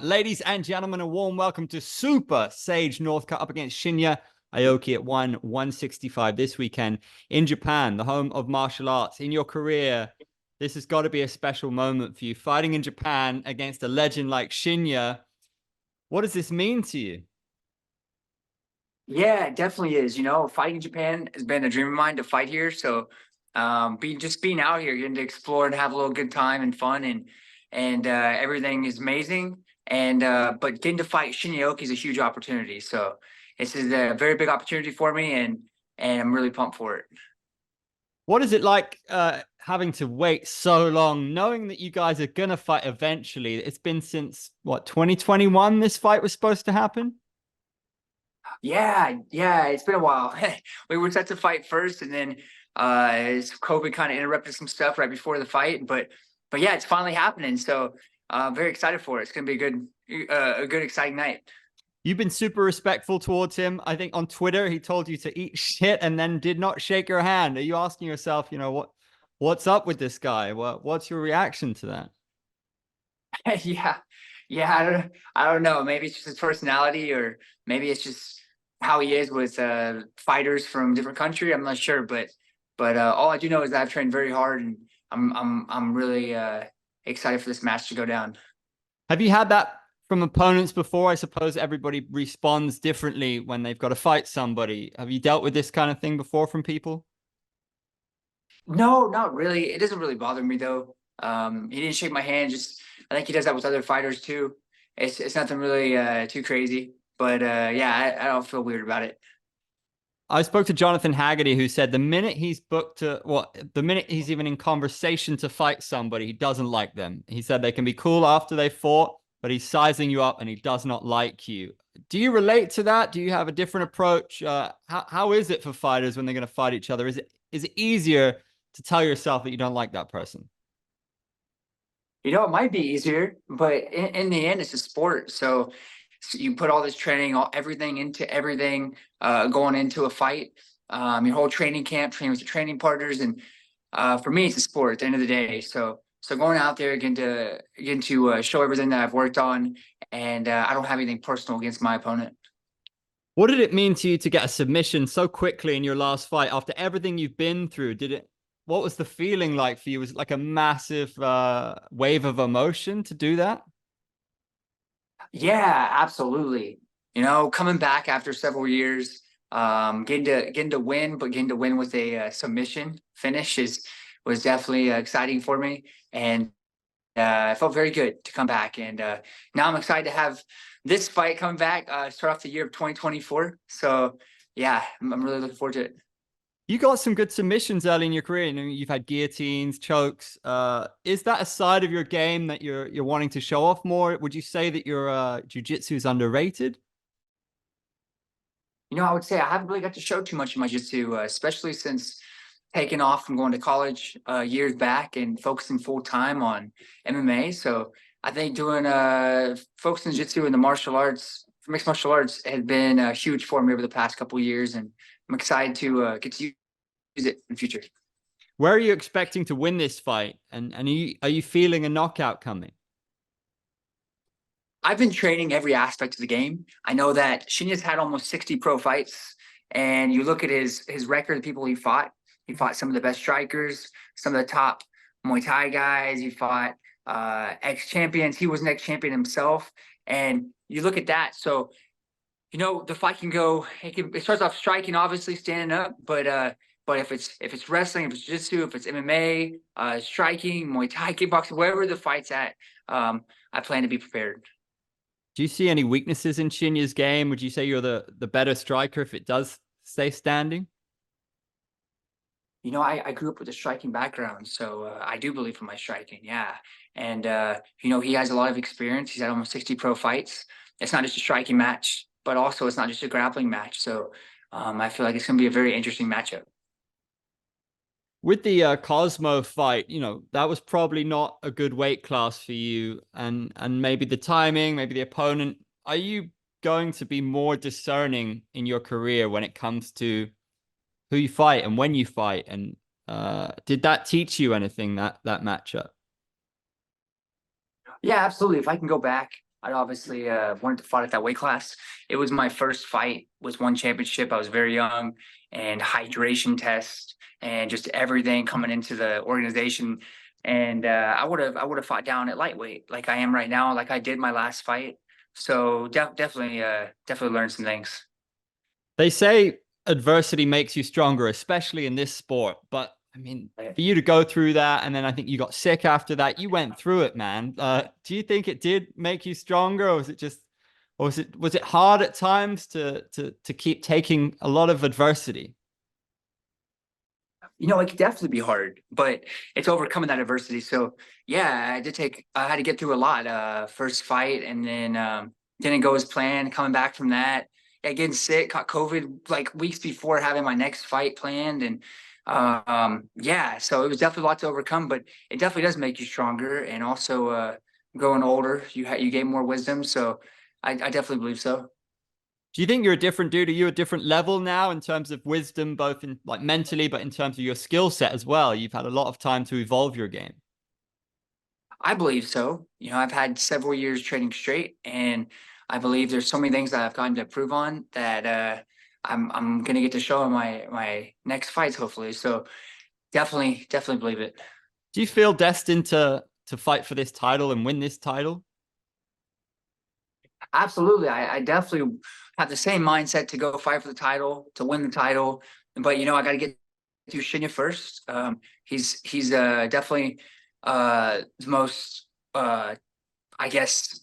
Ladies and gentlemen, a warm welcome to Super Sage Northcutt up against Shinya Aoki at 165 this weekend in Japan, the home of martial arts. In your career, this has got to be a special moment for you. Fighting in Japan against a legend like Shinya, what does this mean to you? Yeah, it definitely is. Fighting in Japan has been a dream of mine to fight here. So, being out here, getting to explore and have a little good time and fun, and everything is amazing. But getting to fight Shinya Aoki is a huge opportunity. So, this is a very big opportunity for me, and I'm really pumped for it. What is it like having to wait so long, knowing that you guys are going to fight eventually? It's been since, what, 2021 this fight was supposed to happen? Yeah, it's been a while. We were set to fight first, and then COVID kind of interrupted some stuff right before the fight. But yeah, it's finally happening. So very excited for it. It's gonna be a good exciting night. You've been super respectful towards him. I think on Twitter he told you to eat shit and then did not shake your hand. Are you asking yourself, what's up with this guy? What's your reaction to that? Yeah, yeah. I don't know. Maybe it's just his personality, or maybe it's just how he is with fighters from different country. I'm not sure, but all I do know is that I've trained very hard, and I'm really excited for this match to go down. Have you had that from opponents before? I suppose everybody responds differently when they've got to fight somebody. Have you dealt with this kind of thing before from people? No, not really. It doesn't really bother me though. He didn't shake my hand. Just I think he does that with other fighters too. It's nothing really too crazy. But yeah, I don't feel weird about it. I spoke to Jonathan Haggerty, who said the minute he's booked to, well, the minute he's even in conversation to fight somebody, he doesn't like them. He said they can be cool after they fought, but he's sizing you up and he does not like you. Do you relate to that? Do you have a different approach? How is it for fighters when they're going to fight each other? Is it easier to tell yourself that you don't like that person? It might be easier, but in the end, it's a sport. So you put all this training, everything into everything, going into a fight. Your whole training camp, training with your training partners, and for me, it's a sport at the end of the day. So going out there again to show everything that I've worked on, and I don't have anything personal against my opponent. What did it mean to you to get a submission so quickly in your last fight after everything you've been through? What was the feeling like for you? Was it like a massive wave of emotion to do that? Yeah, absolutely. Coming back after several years, getting to win, but getting to win with a submission finish is was definitely exciting for me, and I felt very good to come back. And now I'm excited to have this fight coming back. Start off the year of 2024. So yeah, I'm really looking forward to it. You got some good submissions early in your career. You've had guillotines, chokes. Is that a side of your game that you're wanting to show off more? Would you say that your jiu-jitsu is underrated? I would say I haven't really got to show too much of my jiu-jitsu, especially since taking off from going to college years back and focusing full time on MMA. So I think doing focusing jiu-jitsu in the martial arts, mixed martial arts, has been huge for me over the past couple of years, and I'm excited to get to use it in the future. Where are you expecting to win this fight? And are you feeling a knockout coming? I've been training every aspect of the game. I know that Shinya's had almost 60 pro fights, and you look at his record, the people he fought. He fought some of the best strikers, some of the top Muay Thai guys. He fought ex champions. He was an ex champion himself, and you look at that. So the fight can go. It starts off striking, obviously standing up, but if it's wrestling, if it's jiu-jitsu, if it's MMA, striking, Muay Thai, kickboxing, wherever the fight's at, I plan to be prepared. Do you see any weaknesses in Shinya's game? Would you say you're the better striker if it does stay standing? I grew up with a striking background, so I do believe in my striking. Yeah, and he has a lot of experience. He's had almost 60 pro fights. It's not just a striking match, but also it's not just a grappling match. So I feel like it's going to be a very interesting matchup. With the Cosmo fight, that was probably not a good weight class for you, and maybe the timing, maybe the opponent. Are you going to be more discerning in your career when it comes to who you fight and when you fight? And did that teach you anything that matchup? Yeah, absolutely. If I can go back I'd obviously wanted to fight at that weight class. It was my first fight, was one championship. I was very young, and hydration test and just everything coming into the organization. And I would have fought down at lightweight like I am right now, like I did my last fight. So definitely learned some things. They say adversity makes you stronger, especially in this sport. But I mean, for you to go through that, and then I think you got sick after that, you went through it, man. Do you think it did make you stronger, or was it just, or was it hard at times to keep taking a lot of adversity? It could definitely be hard, but it's overcoming that adversity. So yeah, I had to get through a lot. First fight, and then didn't go as planned. Coming back from that, yeah, getting sick, caught COVID like weeks before having my next fight planned, and yeah, so it was definitely a lot to overcome. But it definitely does make you stronger, and also growing older, you gain more wisdom. So I definitely believe so. Do you think you're a different dude? Are you a different level now in terms of wisdom, both in like mentally, but in terms of your skill set as well? You've had a lot of time to evolve your game. I believe so. I've had several years training straight, and I believe there's so many things that I've gotten to improve on that I'm gonna get to show in my next fights, hopefully. So definitely believe it. Do you feel destined to fight for this title and win this title? Absolutely. I definitely have the same mindset to go fight for the title, to win the title. But I gotta get through Shinya first. He's definitely the most I guess,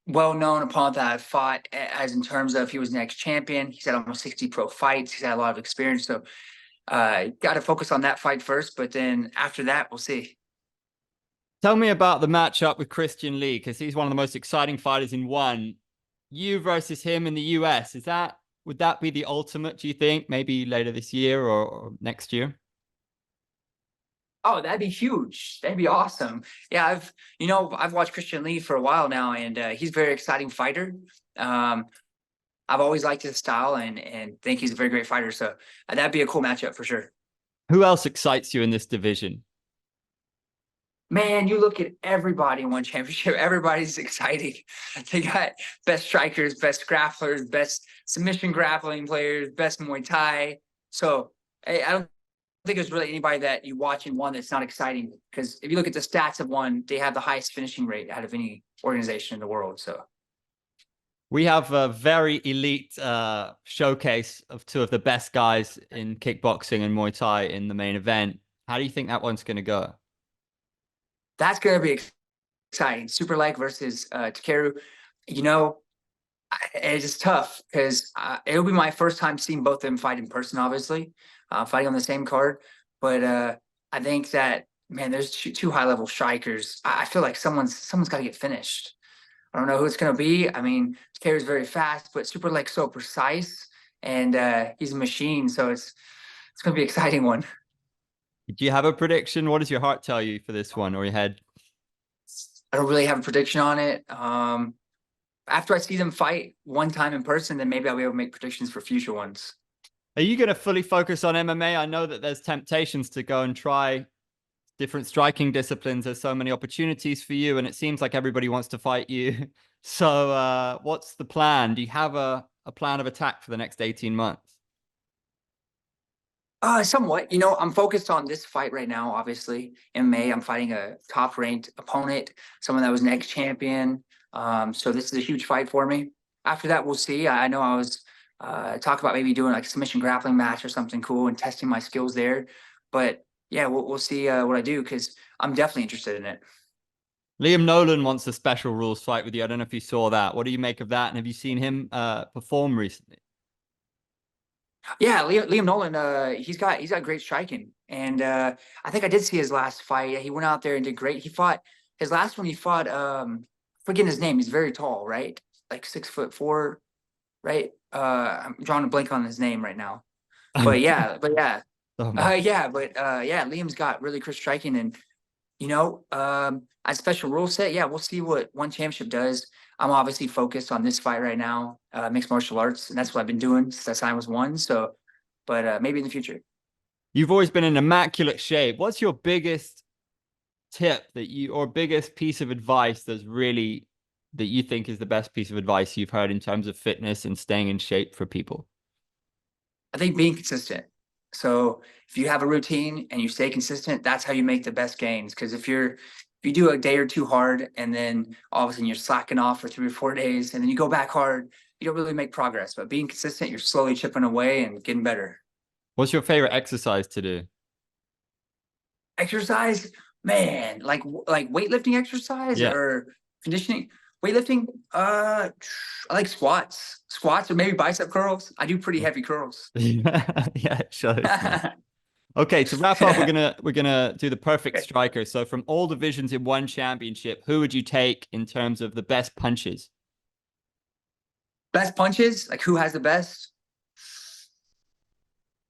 well known opponent that I've fought, as in terms of he was next champion. He's had almost 60 pro fights. He's had a lot of experience. So got to focus on that fight first. But then after that, we'll see. Tell me about the matchup with Christian Lee, because he's one of the most exciting fighters in one. You versus him in the US. Would that be the ultimate, do you think? Maybe later this year or next year? Oh, that'd be huge. That'd be awesome. Yeah, I've watched Christian Lee for a while now, and he's a very exciting fighter. Um, I've always liked his style, and think he's a very great fighter. So that'd be a cool matchup for sure. Who else excites you in this division? Man, you look at everybody in one championship. Everybody's exciting. They got best strikers, best grapplers, best submission grappling players, best Muay Thai. So I don't think there's really anybody that you watch in one that's not exciting. Because if you look at the stats of one, they have the highest finishing rate out of any organization in the world. So We have a very elite showcase of two of the best guys in kickboxing and Muay Thai in the main event. How do you think that one's going to go? that's going to be exciting. Super Leg versus Takeru. You know, it's just tough because it'll be my first time seeing both of them fight in person, obviously, fighting on the same card. But I think that, man, there's two high level strikers. I feel like someone's got to get finished. I don't know who it's gonna be. I mean, Carri's very fast, but Super Leg's so precise, and he's a machine. So it's gonna be an exciting one. Do you have a prediction? What does your heart tell you for this one or your head? I don't really have a prediction on it. After I see them fight one time in person, then maybe I'll be able to make predictions for future ones. Are you going to fully focus on MMA? I know that there's temptations to go and try different striking disciplines. There's so many opportunities for you, and it seems like everybody wants to fight you. So, what's the plan? Do you have a plan of attack for the next 18 months? Somewhat. I'm focused on this fight right now. Obviously, in May, I'm fighting a top-ranked opponent, someone that was an ex-champion. So this is a huge fight for me. After that, we'll see. I know I was talk about maybe doing like a submission grappling match or something cool and testing my skills there. But yeah, we'll see what I do because I'm definitely interested in it. Liam Nolan wants a special rules fight with you. I don't know if you saw that. What do you make of that? And have you seen him perform recently? Yeah, Liam Nolan, he's got great striking, and I think I did see his last fight. He went out there and did great. He fought his last one. He fought forgetting his name. He's very tall, right? Like 6'4", right? I'm drawing a blank on his name right now. But yeah, Oh my. yeah, Liam's got really crisp striking, and as special rule set, yeah, we'll see what one championship does. I'm obviously focused on this fight right now, mixed martial arts, and that's what I've been doing since I was one. So, but maybe in the future. You've always been in immaculate shape. What's your biggest tip that you or biggest piece of advice that's really that you think is the best piece of advice you've heard in terms of fitness and staying in shape for people? I think being consistent. So if you have a routine and you stay consistent, that's how you make the best gains. Because if you do a day or two hard and then all of a sudden you're slacking off for 3 or 4 days and then you go back hard, you don't really make progress. But being consistent, you're slowly chipping away and getting better. What's your favorite exercise to do? Exercise, man, like weightlifting exercise Yeah. or conditioning. Weightlifting, I like squats or maybe bicep curls. I do pretty heavy curls. Yeah, it shows, man. Okay, to wrap up, we're gonna do the perfect Okay. striker. So from all divisions in one championship, who would you take in terms of the best punches? Best punches, like who has the best?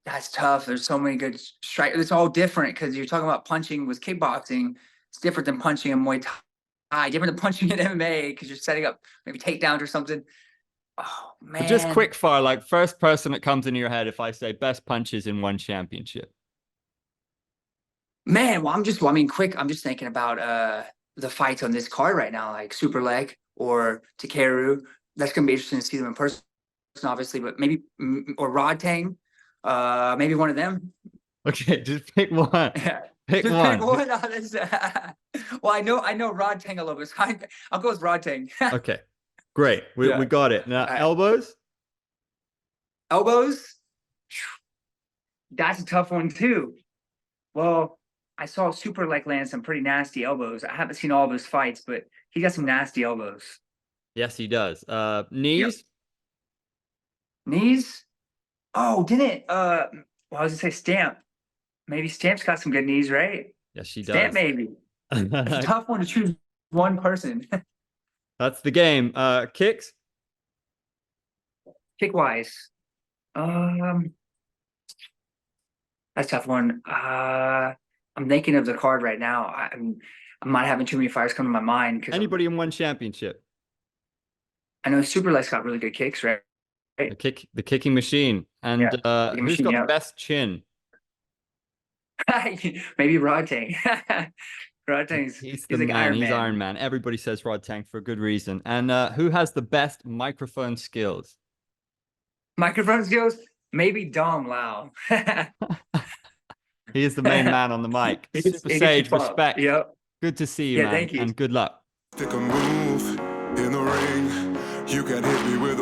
That's tough. There's so many good strikers. It's all different because you're talking about punching with kickboxing. It's different than punching in Muay Thai, different than punching in MMA because you're setting up maybe takedowns or something. Oh But just man, quick fire, like first person that comes into your head if I say best punches in one championship. man. Well, I mean, quick. I'm just thinking about the fights on this card right now, like Super Leg or Takeru. That's gonna be interesting to see them in person, obviously, but maybe or Rod Tang, maybe one of them. Okay, just pick one. Yeah. Pick Just pick one. one on this. Well, I know Rod Tang a little bit. So I'll go with Rod Tang. Okay, great. We Yeah. got it. Now, All right. elbows? Elbows. That's a tough one too. Well, I saw Super like land some pretty nasty elbows. I haven't seen all of his fights, but he got some nasty elbows. Yes, he does. Yep. Knees? Knees. Oh, didn't well, I was gonna say Stamp. Maybe Stamp's got some good knees, right? Yes, she Stamp, does. maybe. It's a tough one to choose one person. That's the game. Kicks? Kick wise. Um, that's a tough one. I'm thinking of the card right now. I'm not having too many fires come to my mind because Anybody in one championship? I know Super Light's got really good kicks, right? The kicking machine. And Kicking who's machine, got yeah. the best chin? Maybe Rod Tang. Rod Tang's He's he's the like man. Iron He's Man. Iron Man. Everybody says Rod Tank for a good reason. And who has the best microphone skills? Microphone skills, maybe Dom Lau. He is the main man on the mic. Super It gets you Sage, pumped. respect. Yep. Good to see you, Yeah, man. thank you. And good luck. Take a move in the ring. You can hit me with a